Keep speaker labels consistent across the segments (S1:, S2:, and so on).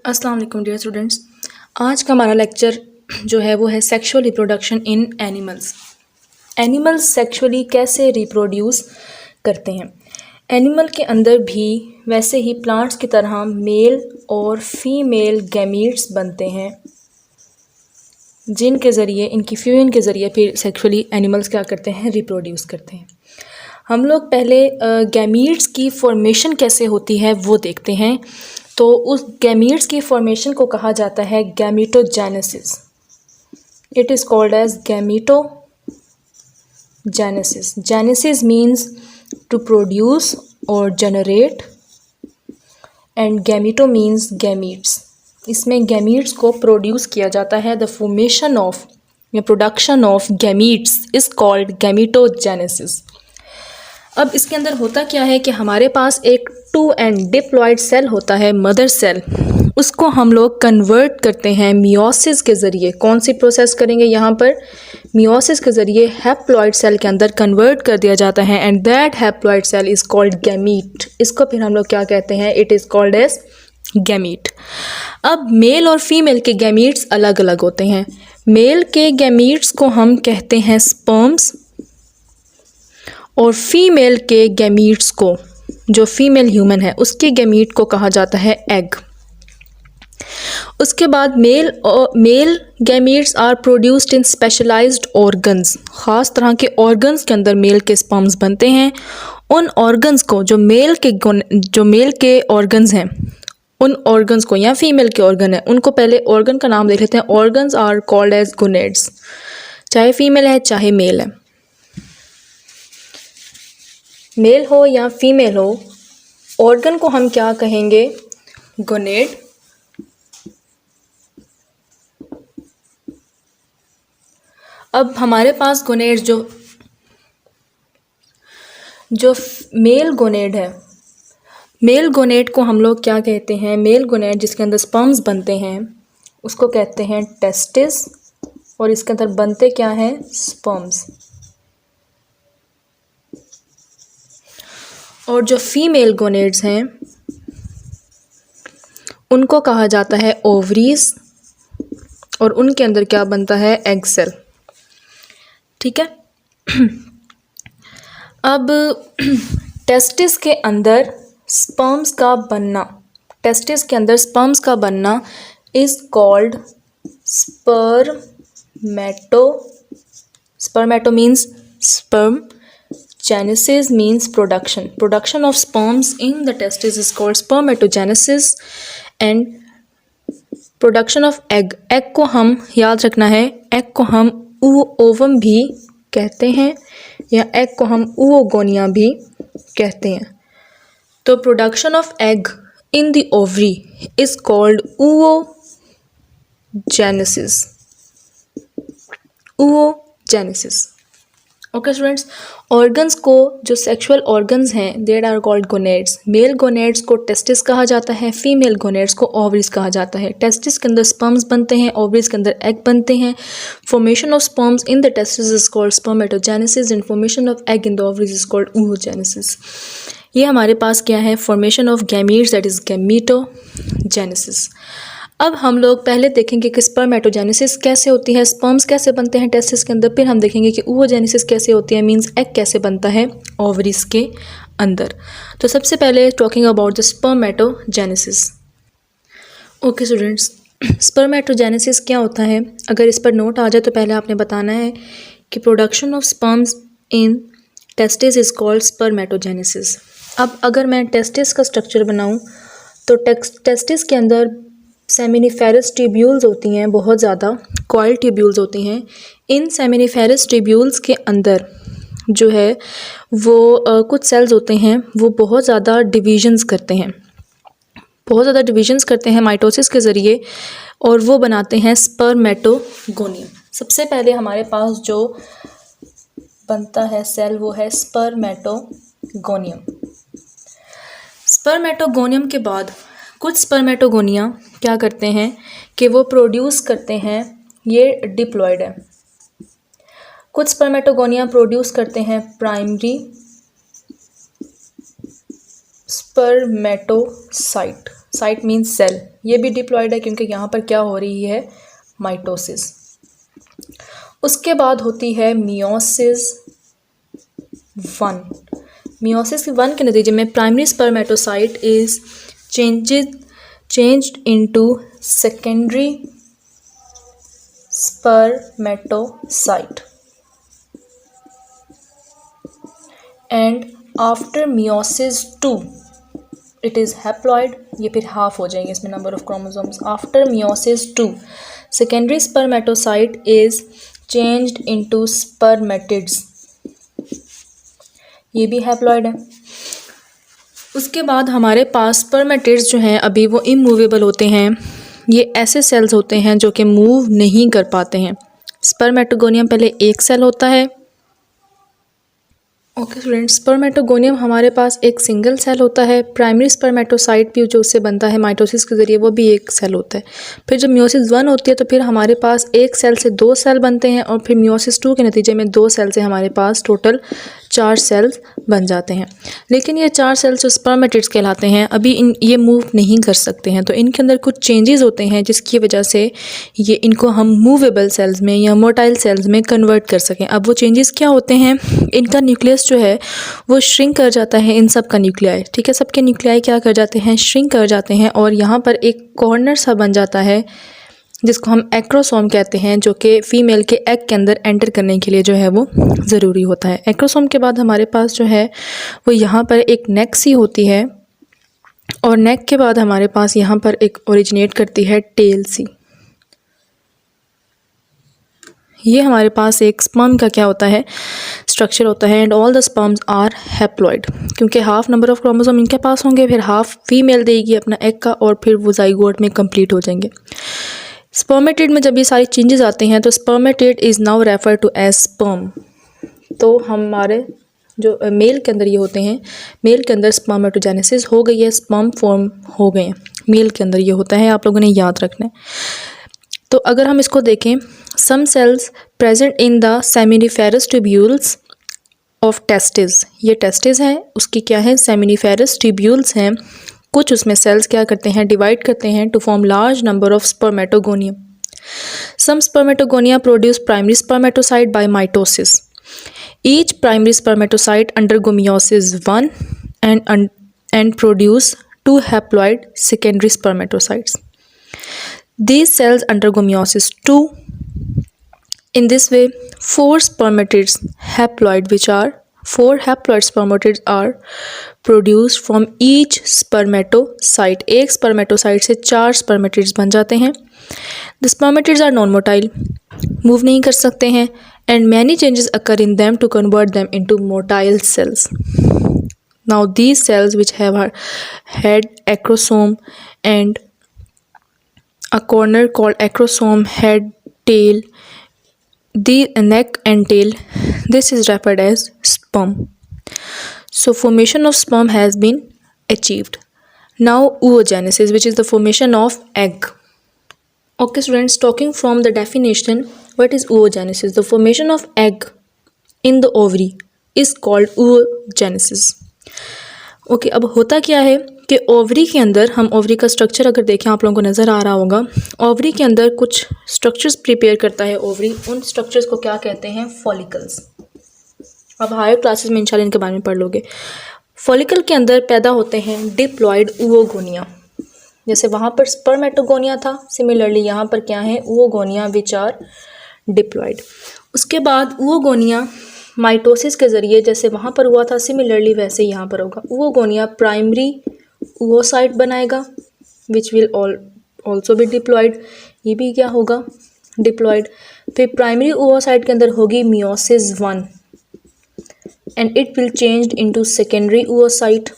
S1: अस्सलाम वालेकुम dear students. आज का हमारा लेक्चर जो है वो है sexual reproduction in animals. Animals sexually कैसे रिप्रोड्यूस करते हैं। एनिमल के अंदर भी वैसे ही प्लांट्स की तरह मेल और फीमेल गैमीट्स बनते हैं, जिनके ज़रिए इनकी फ्यूजन के ज़रिए फिर सेक्सुअली एनिमल्स क्या करते हैं, रिप्रोड्यूस करते हैं। हम लोग पहले गैमीट्स की फॉर्मेशन कैसे होती है वो देखते हैं। तो उस गैमीट्स की फॉर्मेशन को कहा जाता है gametogenesis. It is called as gametogenesis. Genesis means to produce और generate and gameto means gametes. इसमें गैमीट्स को प्रोड्यूस किया जाता है। द फॉर्मेशन ऑफ या production of gametes is called gametogenesis. अब इसके अंदर होता क्या है कि हमारे पास एक 2 एंड डिप्लॉयड सेल होता है, मदर सेल। उसको हम लोग कन्वर्ट करते हैं मियोसिस के ज़रिए। कौन सी प्रोसेस करेंगे यहाँ पर? मियोसिस के ज़रिए हैप्लॉयड सेल के अंदर कन्वर्ट कर दिया जाता है and that haploid cell is called gamete. इसको फिर हम लोग क्या कहते हैं? It is called as gamete. अब मेल और फीमेल के गैमीट्स अलग अलग होते हैं। मेल के गैमीट्स को हम कहते हैं स्पर्म्स और फीमेल के गैमीट्स को, जो फीमेल ह्यूमन है उसके गैमीट को कहा जाता है एग। उसके बाद male gametes are produced in specialised organs. ख़ास तरह के ऑर्गन्स के अंदर मेल के स्पर्म्स बनते हैं। उन ऑर्गन्स को जो मेल के ऑर्गन्स हैं, उन ऑर्गन्स को या फीमेल के ऑर्गन है उनको पहले ऑर्गन का नाम देख लेते हैं। Organs are called as gonads. चाहे फीमेल है चाहे मेल है, मेल हो या फीमेल हो, ऑर्गन को हम क्या कहेंगे? गोनेड। अब हमारे पास गोनेड जो मेल गोनेड है, मेल गोनेड को हम लोग क्या कहते हैं? मेल गोनेड जिसके अंदर स्पर्म्स बनते हैं उसको कहते हैं टेस्टिस, और इसके अंदर बनते क्या हैं? स्पर्म्स। और जो फीमेल गोनेड्स हैं उनको कहा जाता है ओवरीज, और उनके अंदर क्या बनता है? Egg cell. ठीक है। अब टेस्टिस के अंदर स्पर्म्स का बनना, टेस्टिस के अंदर स्पर्म्स का बनना is called स्पर्मेटो। स्पर्मेटो means sperm. Genesis means production. Production of sperms in the testis is called spermatogenesis. And production of egg. Egg को हम याद रखना है, egg को हम ओवम भी कहते हैं या egg को हम oogonia भी कहते हैं। तो production of egg in the ovary is called oogenesis. oogenesis. Okay students, organs को, जो सेक्सुअल ऑर्गन्स हैं that are called gonads. Male gonads को टेस्टिस कहा जाता है, फीमेल गोनेड्स को ओवरीज कहा जाता है। टेस्टिस के अंदर स्पर्म्स बनते हैं, ओवरीज के अंदर एग बनते हैं। Formation of sperms in the testis is called spermatogenesis and formation of egg in the ovaries is called oogenesis. ये हमारे पास क्या है? Formation of gametes, that is gametogenesis. अब हम लोग पहले देखेंगे कि स्पर्मेटोजेनेसिस कैसे होती है, स्पर्म्स कैसे बनते हैं टेस्टिस के अंदर। फिर हम देखेंगे कि oogenesis कैसे होती है, मींस एग कैसे बनता है ओवरीज के अंदर। तो सबसे पहले talking about the spermatogenesis. Okay students, spermatogenesis क्या होता है? अगर इस पर नोट आ जाए तो पहले आपने बताना है कि production of sperms in testis is called spermatogenesis. अब अगर मैं टेस्टिस का स्ट्रक्चर बनाऊँ तो टेस्टिस के अंदर सेमिनिफेरस ट्यूब्यूल्स होती हैं, बहुत ज़्यादा कॉइल ट्यूब्यूल्स होती हैं। इन सेमिनिफेरस ट्यूब्यूल्स के अंदर जो है वो कुछ सेल्स होते हैं, वो बहुत ज़्यादा डिविजन्स करते हैं, माइटोसिस के ज़रिए, और वो बनाते हैं स्पर्मेटोगोनियम। सबसे पहले हमारे पास जो बनता है सेल वो है स्पर्मेटोगोनियम। स्पर्मेटोगोनियम के बाद कुछ स्पर्मेटोगोनिया क्या करते हैं कि वो प्रोड्यूस करते हैं, ये डिप्लॉयड है। कुछ स्पर्मेटोगोनिया प्रोड्यूस करते हैं primary spermatocyte. Cyte means cell, ये भी डिप्लॉयड है क्योंकि यहाँ पर क्या हो रही है, माइटोसिस। उसके बाद होती है मियोसिस 1। मियोसिस 1 के नतीजे में primary spermatocyte is changed into secondary spermatocyte, and after meiosis 2 it is haploid, ये फिर हाफ हो जाएंगे इसमें number of chromosomes. After meiosis 2 secondary spermatocyte is changed into spermatids, ये भी हैप्लॉइड है। उसके बाद हमारे पास स्पर्मेटिड्स जो हैं अभी वो इमूवेबल होते हैं, ये ऐसे सेल्स होते हैं जो कि मूव नहीं कर पाते हैं। स्पर्मेटोगोनियम पहले एक सेल होता है। ओके स्टूडेंट्स, स्पर्मेटोगोनियम हमारे पास एक सिंगल सेल होता है। प्राइमरी स्पर्मेटोसाइट भी जो उससे बनता है माइटोसिस के ज़रिए, वो भी एक सेल होता है। फिर जब मियोसिस 1 होती है तो फिर हमारे पास एक सेल से 2 सेल बनते हैं, और फिर मियोसिस 2 के नतीजे में 2 सेल से हमारे पास टोटल 4 सेल्स बन जाते हैं। लेकिन ये 4 सेल्स जो स्पर्मेटिड्स कहलाते हैं अभी ये मूव नहीं कर सकते हैं, तो इनके अंदर कुछ चेंजेस होते हैं जिसकी वजह से ये इनको हम मूवेबल सेल्स में या मोटाइल सेल्स में कन्वर्ट कर सकें। अब वो चेंजेस क्या होते हैं, इनका न्यूक्लियस जो है वो श्रिंक कर जाता है, इन सब का न्यूक्लियाई, ठीक है, सबके न्यूक्लियाई क्या कर जाते हैं, श्रिंक कर जाते हैं, और यहाँ पर एक कॉर्नर सा बन जाता है जिसको हम एक्रोसोम कहते हैं, जो कि फ़ीमेल के एग के अंदर एंटर करने के लिए जो है वो ज़रूरी होता है। एक्रोसोम के बाद हमारे पास जो है वो यहाँ पर एक नेक सी होती है, और नेक के बाद हमारे पास यहाँ पर एक ओरिजिनेट करती है टेल सी। ये हमारे पास एक स्पर्म का क्या होता है, स्ट्रक्चर होता है। And all the sperms are haploid, क्योंकि हाफ नंबर ऑफ क्रोमोसोम इनके पास होंगे, फिर हाफ फीमेल देगी अपना एग का, और फिर वो जाइगोट में कंप्लीट हो जाएंगे। स्पर्मेटिड में जब ये सारी चेंजेस आते हैं तो spermatid is now refer to as sperm. तो हमारे जो मेल के अंदर ये होते हैं, मेल के अंदर स्पर्मेटोजेनेसिस हो गई है, स्पर्म फॉर्म हो गए हैं, मेल के अंदर ये होता है, आप लोगों ने याद रखना है। तो अगर हम इसको देखें, some cells present in the seminiferous tubules of testis, ये टेस्टिस हैं, उसकी क्या है, सेमिनिफेरस ट्यूब्यूल्स हैं। कुछ उसमें सेल्स क्या करते हैं, डिवाइड करते हैं to form large number of spermatogonium. Some spermatogonia produce primary spermatocyte by mitosis. Each primary spermatocyte undergo meiosis 1 and produce 2 haploid secondary spermatocytes. These cells undergo meiosis 2. In this way, 4 haploid spermatids are produced from each spermatocyte. एक spermatocyte से 4 spermatids बन जाते हैं। The spermatids are non-motile, move नहीं कर सकते हैं, and many changes occur in them to convert them into motile cells. Now these cells which have head, acrosome and a corner called acrosome, head, tail, the neck and tail, this is referred as sperm. So formation of sperm has been achieved. Now oogenesis, which is the formation of egg. Okay students, talking from the definition, what is oogenesis? The formation of egg in the ovary is called oogenesis. Okay अब होता क्या है कि ovary के अंदर, हम ovary का structure अगर देखें, आप लोगों को नज़र आ रहा होगा, ओवरी के अंदर कुछ स्ट्रक्चर्स प्रिपेयर करता है ओवरी, उन स्ट्रक्चर्स को क्या कहते हैं, फॉलिकल्स। अब हायर क्लासेस में इंशाल्लाह इनके बारे में पढ़ लोगे। फॉलिकल के अंदर पैदा होते हैं डिप्लॉयड oogonia, जैसे वहाँ पर स्पर्मेटोगोनिया था, सिमिलरली यहाँ पर क्या है, oogonia विच आर डिप्लॉयड। उसके बाद oogonia माइटोसिस के ज़रिए जैसे वहाँ पर हुआ था, सिमिलरली वैसे यहाँ पर होगा। oogonia प्राइमरी oocyte बनाएगा which will also be diploid, ये भी क्या होगा, डिप्लॉयड। फिर प्राइमरी oocyte के अंदर होगी meiosis 1 and it will changed into secondary oocyte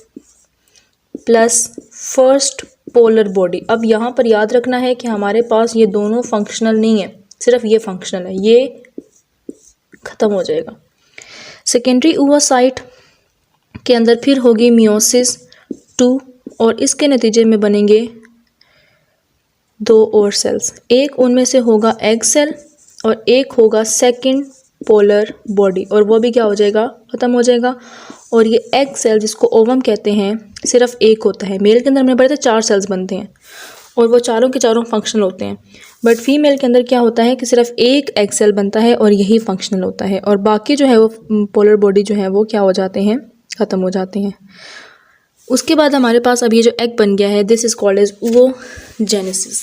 S1: plus first polar body. अब यहाँ पर याद रखना है कि हमारे पास ये दोनों फंक्शनल नहीं है, सिर्फ ये फंक्शनल है, ये ख़त्म हो जाएगा। सेकेंडरी oocyte के अंदर फिर होगी meiosis 2 और इसके नतीजे में बनेंगे 2 और सेल्स, एक उनमें से होगा एग सेल और एक होगा सेकंड पोलर बॉडी, और वो भी क्या हो जाएगा, ख़त्म हो जाएगा। और ये एग सेल जिसको ओवम कहते हैं सिर्फ एक होता है। मेल के अंदर हमने पढ़ा था 4 सेल्स बनते हैं और वो चारों के चारों फंक्शनल होते हैं, बट फीमेल के अंदर क्या होता है कि सिर्फ एक एग सेल बनता है और यही फंक्शनल होता है, और बाकी जो है वो पोलर बॉडी जो है वो क्या हो जाते हैं, ख़त्म हो जाते हैं। उसके बाद हमारे पास अब ये जो एग बन गया है, this is called as oogenesis।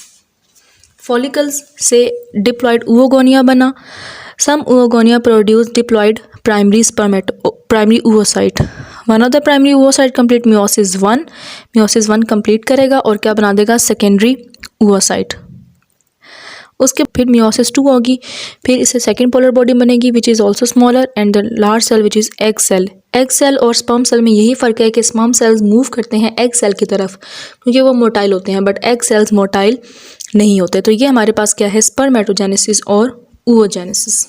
S1: Follicles से डिप्लॉयड oogonia बना। Some oogonia produce diploid primary oocyte। One of the primary oocyte complete meiosis 1 complete करेगा और क्या बना देगा, सेकेंडरी oocyte। उसके फिर meiosis 2 होगी, फिर इससे सेकेंड पोलर बॉडी बनेगी which is also smaller and the large cell which is egg cell. Egg cell और स्पर्म सेल में यही फ़र्क है कि स्पर्म सेल्स मूव करते हैं एग सेल की तरफ क्योंकि वो मोटाइल होते हैं, बट एग सेल्स मोटाइल नहीं होते। तो ये हमारे पास क्या है, स्पर्मेटोजेनेसिस और oogenesis।